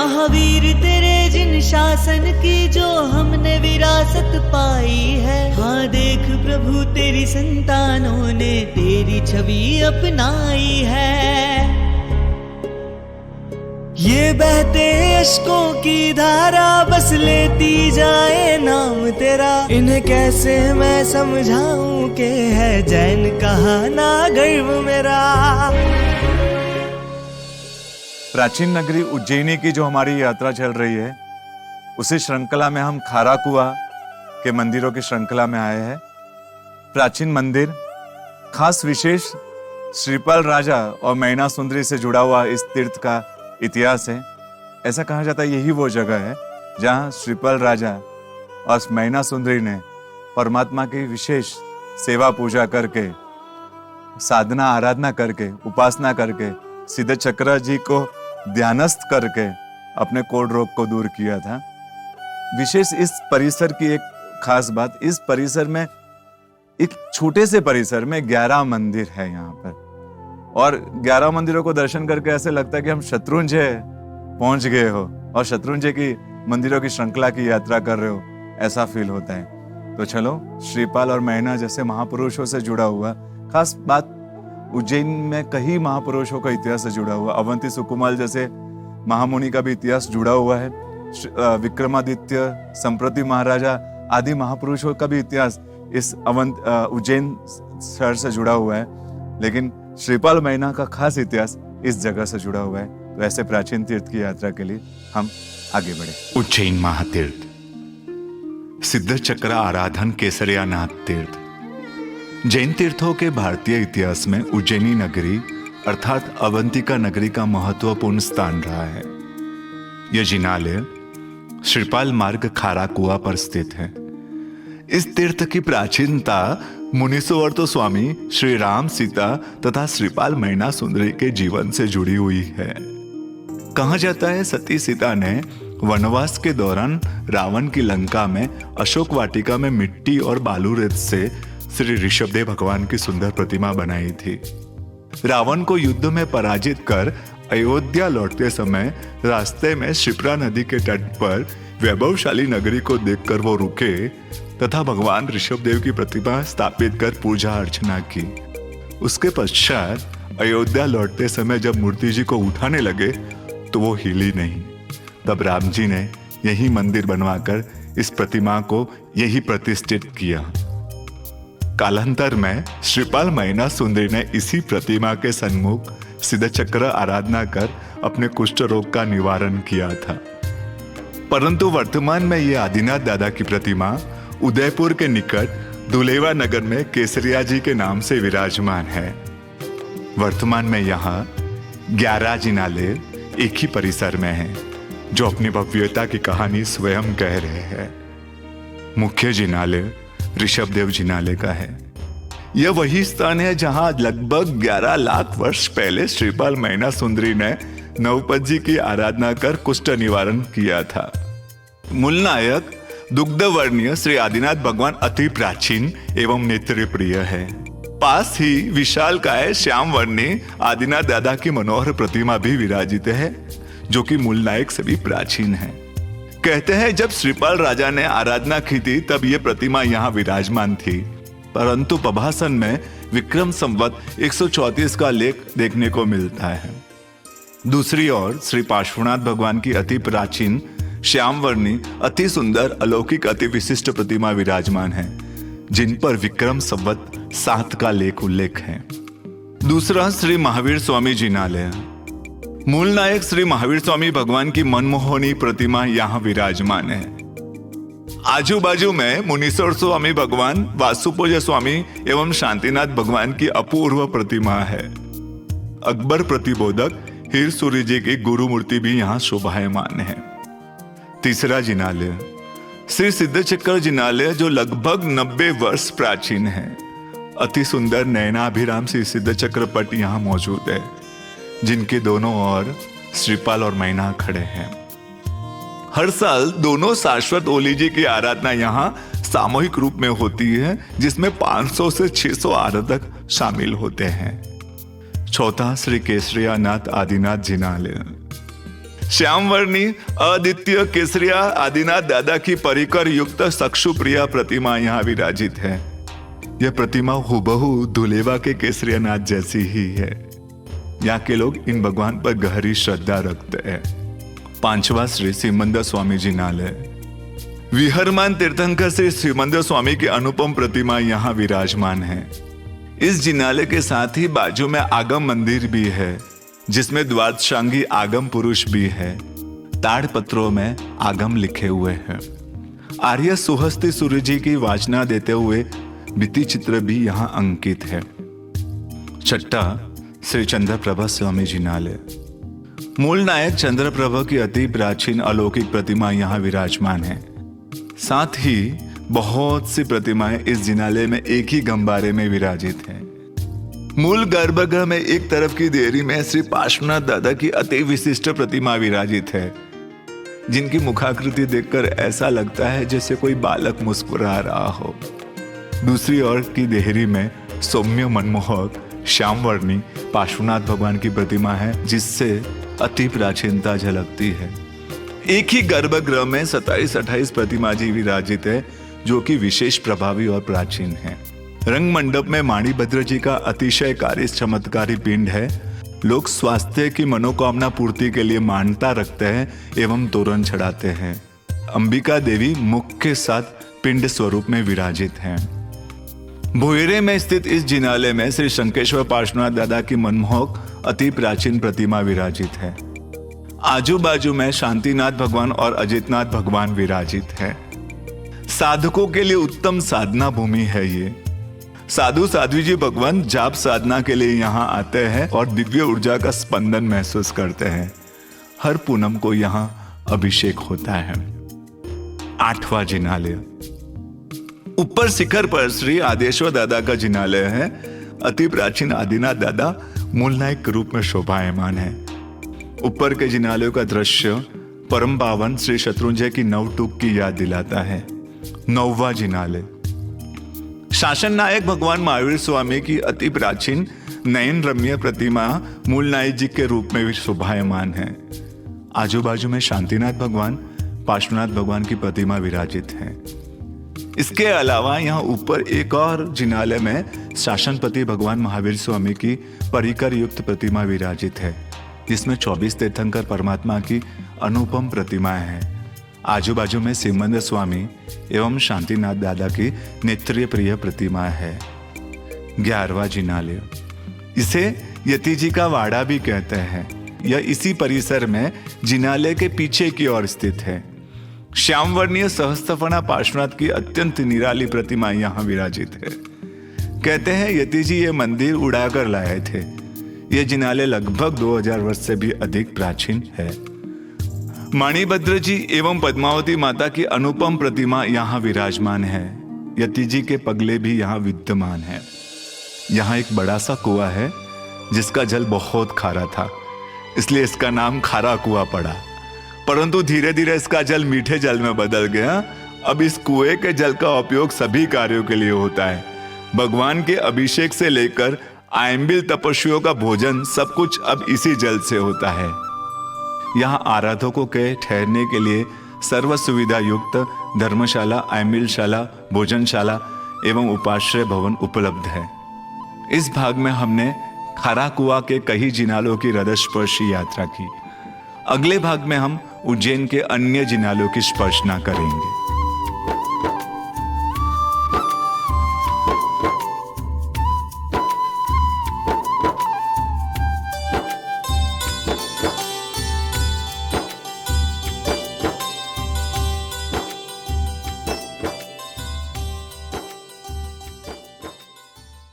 महावीर तेरे जिन शासन की जो हमने विरासत पाई है, हाँ देख प्रभु तेरी संतानों ने तेरी छवि अपनाई है। ये बहते अश्कों की धारा बस लेती जाए नाम तेरा, इन्हें कैसे मैं समझाऊं कि है जैन कहाना गर्व मेरा। प्राचीन नगरी उज्जैनी की जो हमारी यात्रा चल रही है, उसी श्रृंखला में हम खाराकुआ के मंदिरों की श्रृंखला में आए हैं। प्राचीन मंदिर खास विशेष श्रीपाल राजा और मैना सुंदरी से जुड़ा हुआ इस तीर्थ का इतिहास है। ऐसा कहा जाता है यही वो जगह है जहां श्रीपाल राजा और मैना सुंदरी ने परमात्मा की विशेष सेवा पूजा करके, साधना आराधना करके, उपासना करके, सिद्ध चक्र जी को ध्यानस्थ करके अपने कोढ़ रोग को दूर किया था। विशेष इस परिसर की एक खास बात, इस परिसर में एक छोटे से परिसर में 11 मंदिर है यहाँ पर, और 11 मंदिरों को दर्शन करके ऐसे लगता है कि हम शत्रुंजय पहुंच गए हो और शत्रुंजय की मंदिरों की श्रृंखला की यात्रा कर रहे हो, ऐसा फील होता है। तो चलो, श्रीपाल और मैना जैसे महापुरुषों से जुड़ा हुआ खास बात, उज्जैन में कई महापुरुषों का इतिहास से जुड़ा हुआ, अवंती सुकुमार जैसे महामुनि का भी इतिहास जुड़ा हुआ है, विक्रमादित्य, संप्रति महाराजा आदि महापुरुषों का भी इतिहास इस उज्जैन शहर से जुड़ा हुआ है। लेकिन श्रीपाल मैना का खास इतिहास इस जगह से जुड़ा हुआ है। तो ऐसे प्राचीन तीर्थ की यात्रा के लिए हम आगे बढ़े। उज्जैन महातीर्थ, सिद्ध चक्र आराधन केसरियानाथ तीर्थ। जैन तीर्थों के भारतीय इतिहास में उज्जैनी नगरी अर्थात अवंतिका नगरी का महत्वपूर्ण स्थान रहा है। यह जिनालय श्रीपाल मार्ग खाराकुआ पर स्थित है। इस तीर्थ की प्राचीनता मुनीश्वर स्वामी श्री राम, सीता तथा श्रीपाल मैना सुंदरी के जीवन से जुड़ी हुई है। कहा जाता है सती सीता ने वनवास के दौरान रावण की लंका में अशोक वाटिका में मिट्टी और बालू रेत से श्री ऋषभदेव भगवान की सुंदर प्रतिमा बनाई थी। रावण को युद्ध में पराजित कर अयोध्या लौटते समय रास्ते में शिप्रा नदी के तट पर वैभवशाली नगरी को देखकर वो रुके तथा भगवान ऋषभदेव की प्रतिमा स्थापित कर पूजा अर्चना की। उसके पश्चात अयोध्या लौटते समय जब मूर्ति जी को उठाने लगे तो वो हिली नहीं। तब राम जी ने यही मंदिर बनवाकर इस प्रतिमा को यही प्रतिष्ठित किया। कालांतर में श्रीपाल मैना सुंदरी ने इसी प्रतिमा के सन्मुख सिद्ध चक्र आराधना कर अपने कुष्ठ रोग का निवारण किया था। परंतु वर्तमान में ये आदिनाथ दादा की प्रतिमा उदयपुर के निकट दुलेवा नगर में केसरिया जी के नाम से विराजमान है। वर्तमान में यहाँ 11 जिनालय एक ही परिसर में हैं, जो अपनी भव्यता की कहानी स्वयं कह रहे हैं। मुख्य जिनालय ऋषभदेव जिनालय का है। यह वही स्थान है जहां लगभग 11 लाख वर्ष पहले श्रीपाल मैना सुंदरी ने नवपत जी की आराधना कर कुष्ठ निवारण किया था। मूल नायक दुग्ध वर्णीय श्री आदिनाथ भगवान अति प्राचीन एवं नेत्र प्रिय है। पास ही विशालकाय श्याम वर्णी आदिनाथ दादा की मनोहर प्रतिमा भी विराजित है, जो कि मूल नायक से भी प्राचीन है। कहते हैं जब श्रीपाल राजा ने आराधना की थी तब ये प्रतिमा यहाँ विराजमान थी, परंतु पभासन में विक्रम संवत 134 का लेख देखने को मिलता है। दूसरी ओर श्री पार्श्वनाथ भगवान की अति प्राचीन श्यामवर्णी अति सुंदर अलौकिक अति विशिष्ट प्रतिमा विराजमान है, जिन पर विक्रम संवत 7 का लेख उल्लेख है। दूसरा श्री महावीर स्वामी जिनालय। मूल नायक श्री महावीर स्वामी भगवान की मनमोहनी प्रतिमा यहाँ विराजमान है। आजू बाजू में मुनीश्वर स्वामी भगवान, वासुपूज्य स्वामी एवं शांतिनाथ भगवान की अपूर्व प्रतिमा है। अकबर प्रतिबोधक हीर सूरी जी की गुरु मूर्ति भी यहाँ शोभायमान है। तीसरा जिनालय श्री सिद्ध चक्र जिनालय, जो लगभग 90 वर्ष प्राचीन है। अति सुंदर नयनाभिराम श्री सिद्ध चक्र पट यहाँ मौजूद है, जिनके दोनों ओर श्रीपाल और मैना खड़े हैं। हर साल दोनों शाश्वत ओली जी की आराधना यहाँ सामूहिक रूप में होती है, जिसमें 500 से 600 आराधक शामिल होते हैं। चौथा श्री केसरियानाथ आदिनाथ जिनालय। श्यामवर्णी अद्वितीय केसरिया आदिनाथ दादा की परिकर युक्त चक्षुप्रिया प्रतिमा यहाँ विराजित है। यह प्रतिमा हूबहू धुलेवा के केसरियानाथ जैसी ही है। यहाँ के लोग इन भगवान पर गहरी श्रद्धा रखते हैं। पांचवा श्री सिमंदर स्वामी जिनालय। विहरमान तीर्थंकर श्री सिमंदर स्वामी की अनुपम प्रतिमा यहाँ विराजमान है। इस जिनालय के साथ ही बाजू में आगम मंदिर भी है, जिसमें द्वादशांगी आगम पुरुष भी है। ताड़पत्रों में आगम लिखे हुए हैं। आर्य सुहस्ती सूर्य जी की वाचना देते हुए भित्ति चित्र भी यहाँ अंकित है। छठा श्री चंद्रप्रभा स्वामी जिनालय। मूल नायक चंद्रप्रभा की अति प्राचीन अलौकिक प्रतिमा यहाँ विराजमान है। साथ ही बहुत सी प्रतिमाएं इस जिनालय में एक ही गंबारे में विराजित हैं। मूल गर्भगृह में एक तरफ की देरी में श्री पार्श्वनाथ दादा की अति विशिष्ट प्रतिमा विराजित है, जिनकी मुखाकृति देखकर ऐसा लगता है जैसे कोई बालक मुस्कुरा रहा हो। दूसरी ओर की देहरी में सौम्य मनमोहक श्यामवर्णी पार्श्वनाथ भगवान की प्रतिमा है, जिससे अति प्राचीनता झलकती है। एक ही गर्भगृह में 27-28 प्रतिमा जी विराजित है, जो कि विशेष प्रभावी और प्राचीन है। रंग मंडप में माणिभद्र जी का अतिशयकारी चमत्कारी पिंड है। लोग स्वास्थ्य की मनोकामना पूर्ति के लिए मान्यता रखते हैं एवं तोरण चढ़ाते हैं। अंबिका देवी मुख के साथ पिंड स्वरूप में विराजित हैं। भोयरे में स्थित इस जिनालय में श्री शंकेश्वर पार्श्वनाथ दादा की मनमोहक अति प्राचीन प्रतिमा विराजित है। आजू बाजू में शांतिनाथ भगवान और अजितनाथ भगवान विराजित हैं। साधकों के लिए उत्तम साधना भूमि है ये। साधु साध्वी जी भगवान जाप साधना के लिए यहाँ आते हैं और दिव्य ऊर्जा का स्पंदन महसूस करते हैं। हर पूनम को यहाँ अभिषेक होता है। आठवां जिनालय। ऊपर शिखर पर श्री आदेश्वर दादा का जिनालय है। अति प्राचीन आदिनाथ दादा मूल नायक के रूप में शोभायमान है। ऊपर के जिनालयों का दृश्य परम पावन श्री शत्रुंजय की नवटूक की याद दिलाता है। नौवां जिनालय। शासन नायक भगवान महावीर स्वामी की अति प्राचीन नयन रम्य प्रतिमा मूल नायक जी के रूप में भी शोभायमान है। आजू बाजू में शांतिनाथ भगवान पार्श्वनाथ भगवान की प्रतिमा विराजित है। इसके अलावा यहाँ ऊपर एक और जिनालय में शासनपति भगवान महावीर स्वामी की परिकर युक्त प्रतिमा विराजित है, जिसमें 24 तीर्थंकर परमात्मा की अनुपम प्रतिमाएं हैं। आजू बाजू में सिमंदर स्वामी एवं शांतिनाथ दादा की नेत्रीय प्रिय प्रतिमा है। 11वां जिनालय। इसे यति जी का वाड़ा भी कहते हैं। यह इसी परिसर में जिनालय के पीछे की ओर स्थित है। श्यामवर्णीय सहस्त्रफणा पार्श्वनाथ की अत्यंत निराली प्रतिमा यहाँ विराजित है। कहते हैं यति जी ये मंदिर उड़ाकर लाए थे। यह जिनालय लगभग 2000 वर्ष से भी अधिक प्राचीन है। माणिभद्र जी एवं पद्मावती माता की अनुपम प्रतिमा यहाँ विराजमान है। यति जी के पगले भी यहाँ विद्यमान है। यहाँ एक बड़ा सा कुआं है, जिसका जल बहुत खारा था, इसलिए इसका नाम खारा कुआं पड़ा। परंतु धीरे धीरे इसका जल मीठे जल में बदल गया। अब इस कुएं के जल का उपयोग सभी कार्यों के लिए होता है। भगवान के अभिषेक से लेकर आयंबिल तपस्वियों का भोजन सब कुछ अब इसी जल से होता है। यहाँ आराधकों के ठहरने के लिए सर्व सुविधा युक्त धर्मशाला, आयंबिलशाला, भोजनशाला एवं उपाश्रय भवन उपलब्ध है। इस भाग में हमने खारा कुआं के कई जिनालों की हृदयस्पर्शी यात्रा की। अगले भाग में हम उज्जैन के अन्य जिनालों की स्पर्शना करेंगे।